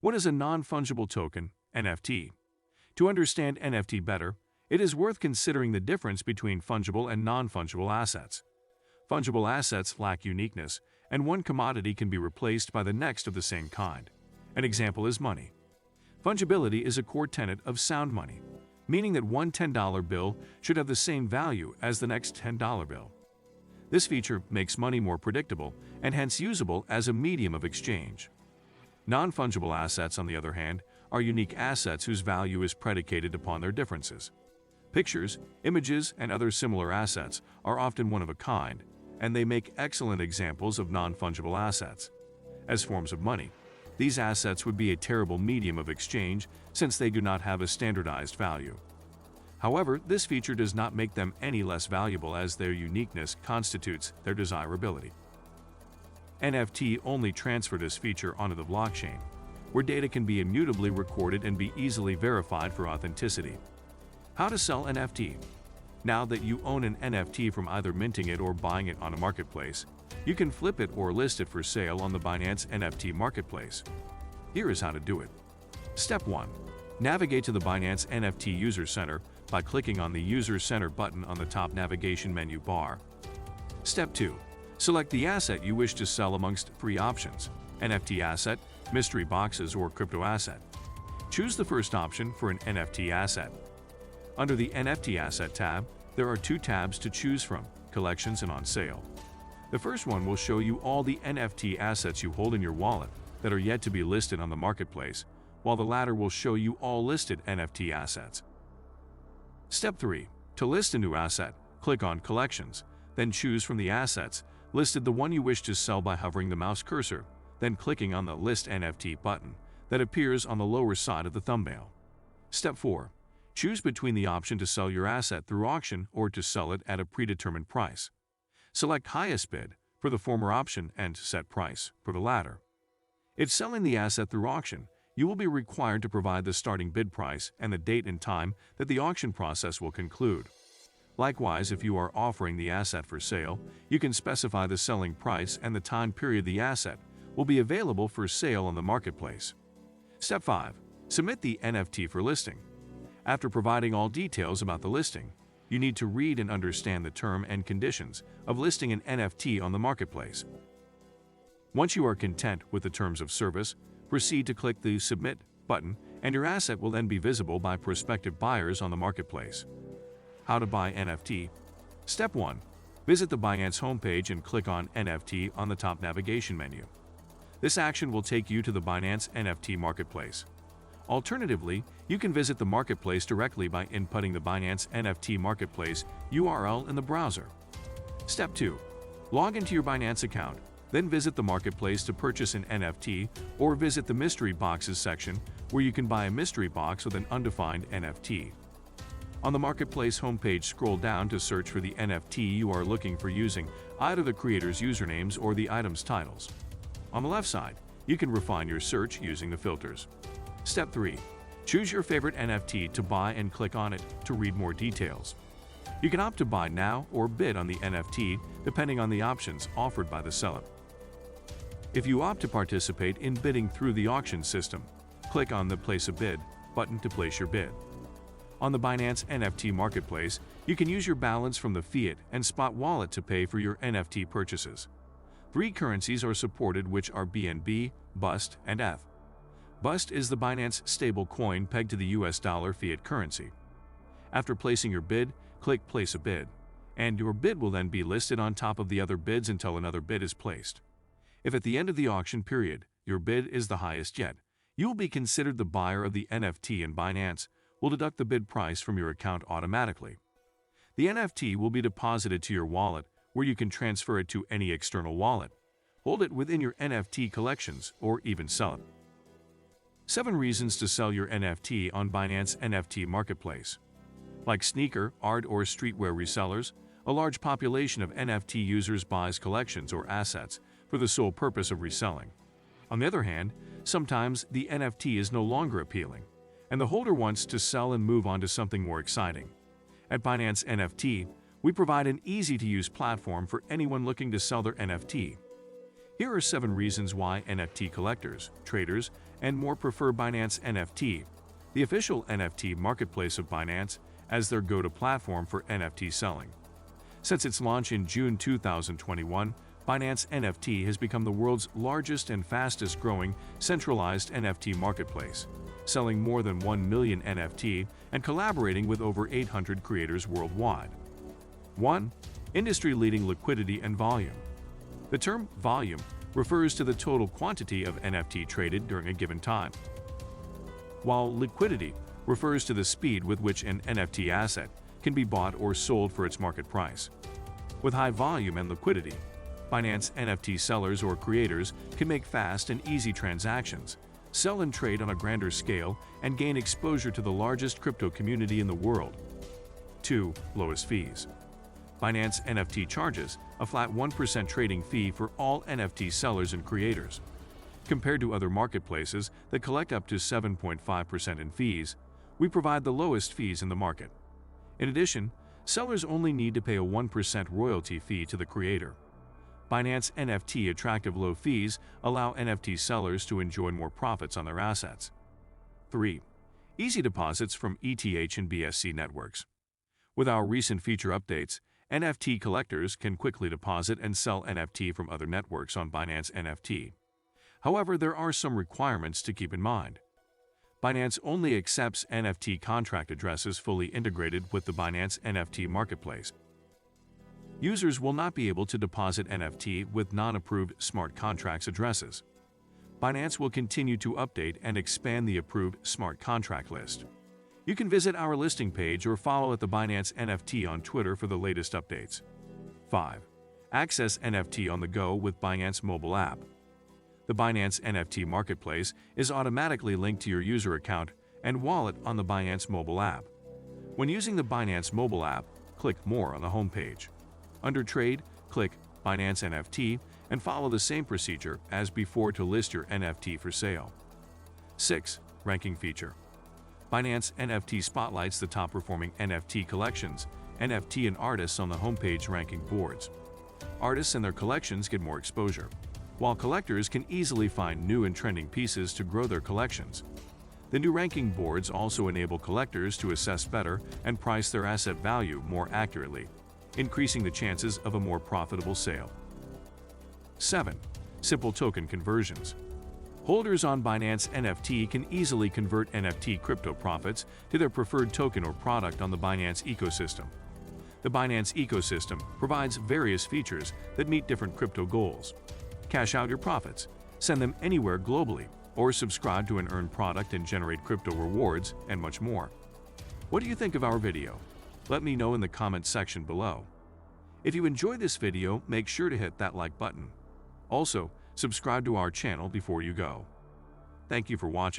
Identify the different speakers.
Speaker 1: What is a non-fungible token, NFT? To understand NFT better, it is worth considering the difference between fungible and non-fungible assets. Fungible assets lack uniqueness, and one commodity can be replaced by the next of the same kind. An example is money. Fungibility is a core tenet of sound money, meaning that one $10 bill should have the same value as the next $10 bill. This feature makes money more predictable and hence usable as a medium of exchange. Non-fungible assets, on the other hand, are unique assets whose value is predicated upon their differences. Pictures, images, and other similar assets are often one of a kind, and they make excellent examples of non-fungible assets. As forms of money, these assets would be a terrible medium of exchange since they do not have a standardized value. However, this feature does not make them any less valuable as their uniqueness constitutes their desirability. NFT only transfer this feature onto the blockchain, where data can be immutably recorded and be easily verified for authenticity. How to sell NFT? Now that you own an NFT from either minting it or buying it on a marketplace, you can flip it or list it for sale on the Binance NFT marketplace. Here is how to do it. Step 1. Navigate to the Binance NFT User Center by clicking on the User Center button on the top navigation menu bar. Step 2. Select the asset you wish to sell amongst three options: NFT asset, mystery boxes, or crypto asset. Choose the first option for an NFT asset. Under the NFT asset tab, there are two tabs to choose from: Collections and On Sale. The first one will show you all the NFT assets you hold in your wallet that are yet to be listed on the marketplace, while the latter will show you all listed NFT assets. Step 3. To list a new asset, click on Collections, then choose from the assets listed the one you wish to sell by hovering the mouse cursor, then clicking on the List NFT button that appears on the lower side of the thumbnail. Step 4. Choose between the option to sell your asset through auction or to sell it at a predetermined price. Select Highest Bid for the former option and Set Price for the latter. If selling the asset through auction, you will be required to provide the starting bid price and the date and time that the auction process will conclude. Likewise, if you are offering the asset for sale, you can specify the selling price and the time period the asset will be available for sale on the marketplace. Step 5. Submit the NFT for listing. After providing all details about the listing, you need to read and understand the term and conditions of listing an NFT on the marketplace. Once you are content with the terms of service, proceed to click the Submit button, and your asset will then be visible by prospective buyers on the marketplace. How to buy NFT? Step 1. Visit the Binance homepage and click on NFT on the top navigation menu. This action will take you to the Binance NFT marketplace. Alternatively, you can visit the marketplace directly by inputting the Binance NFT marketplace URL in the browser. Step 2. Log into your Binance account, then visit the marketplace to purchase an NFT or visit the Mystery Boxes section where you can buy a mystery box with an undefined NFT. On the marketplace homepage, scroll down to search for the NFT you are looking for using either the creator's usernames or the item's titles. On the left side, you can refine your search using the filters. Step 3. Choose your favorite NFT to buy and click on it to read more details. You can opt to buy now or bid on the NFT depending on the options offered by the seller. If you opt to participate in bidding through the auction system, click on the Place a Bid button to place your bid. On the Binance NFT marketplace, you can use your balance from the fiat and spot wallet to pay for your NFT purchases. Three currencies are supported, which are BNB, BUSD, and ETH. BUSD is the Binance stable coin pegged to the US dollar fiat currency. After placing your bid, click Place a Bid, and your bid will then be listed on top of the other bids until another bid is placed. If at the end of the auction period, your bid is the highest yet, you will be considered the buyer of the NFT, and Binance will deduct the bid price from your account automatically. The NFT will be deposited to your wallet, where you can transfer it to any external wallet, hold it within your NFT collections, or even sell it. 7 reasons to sell your NFT on Binance NFT marketplace. Like sneaker, art, or streetwear resellers, a large population of NFT users buys collections or assets for the sole purpose of reselling. On the other hand, sometimes the NFT is no longer appealing, and the holder wants to sell and move on to something more exciting. At Binance NFT, we provide an easy-to-use platform for anyone looking to sell their NFT. Here are 7 reasons why NFT collectors, traders, and more prefer Binance NFT, the official NFT marketplace of Binance, as their go-to platform for NFT selling. Since its launch in June 2021, Binance NFT has become the world's largest and fastest-growing centralized NFT marketplace, selling more than 1 million NFT and collaborating with over 800 creators worldwide. 1. Industry-leading liquidity and volume. The term volume refers to the total quantity of NFT traded during a given time, while liquidity refers to the speed with which an NFT asset can be bought or sold for its market price. With high volume and liquidity, Binance NFT sellers or creators can make fast and easy transactions, sell and trade on a grander scale, and gain exposure to the largest crypto community in the world. 2. Lowest fees. Binance NFT charges a flat 1% trading fee for all NFT sellers and creators. Compared to other marketplaces that collect up to 7.5% in fees, we provide the lowest fees in the market. In addition, sellers only need to pay a 1% royalty fee to the creator. Binance NFT attractive low fees allow NFT sellers to enjoy more profits on their assets. 3. Easy deposits from ETH and BSC Networks. With our recent feature updates, NFT collectors can quickly deposit and sell NFT from other networks on Binance NFT. However, there are some requirements to keep in mind. Binance only accepts NFT contract addresses fully integrated with the Binance NFT marketplace. Users will not be able to deposit NFT with non-approved smart contracts addresses. Binance will continue to update and expand the approved smart contract list. You can visit our listing page or follow at the Binance NFT on Twitter for the latest updates. 5. Access NFT on the go with Binance mobile app. The Binance NFT marketplace is automatically linked to your user account and wallet on the Binance mobile app. When using the Binance mobile app, click More on the homepage. Under Trade, click Binance NFT and follow the same procedure as before to list your NFT for sale. 6. Ranking feature. Binance NFT spotlights the top-performing NFT collections, NFT and artists on the homepage ranking boards. Artists and their collections get more exposure, while collectors can easily find new and trending pieces to grow their collections. The new ranking boards also enable collectors to assess better and price their asset value more accurately, increasing the chances of a more profitable sale. 7. Simple token conversions. Holders on Binance NFT can easily convert NFT crypto profits to their preferred token or product on the Binance ecosystem. The Binance ecosystem provides various features that meet different crypto goals. Cash out your profits, send them anywhere globally, or subscribe to an earned product and generate crypto rewards, and much more. What do you think of our video? Let me know in the comment section below. If you enjoyed this video, make sure to hit that like button. Also, subscribe to our channel before you go. Thank you for watching.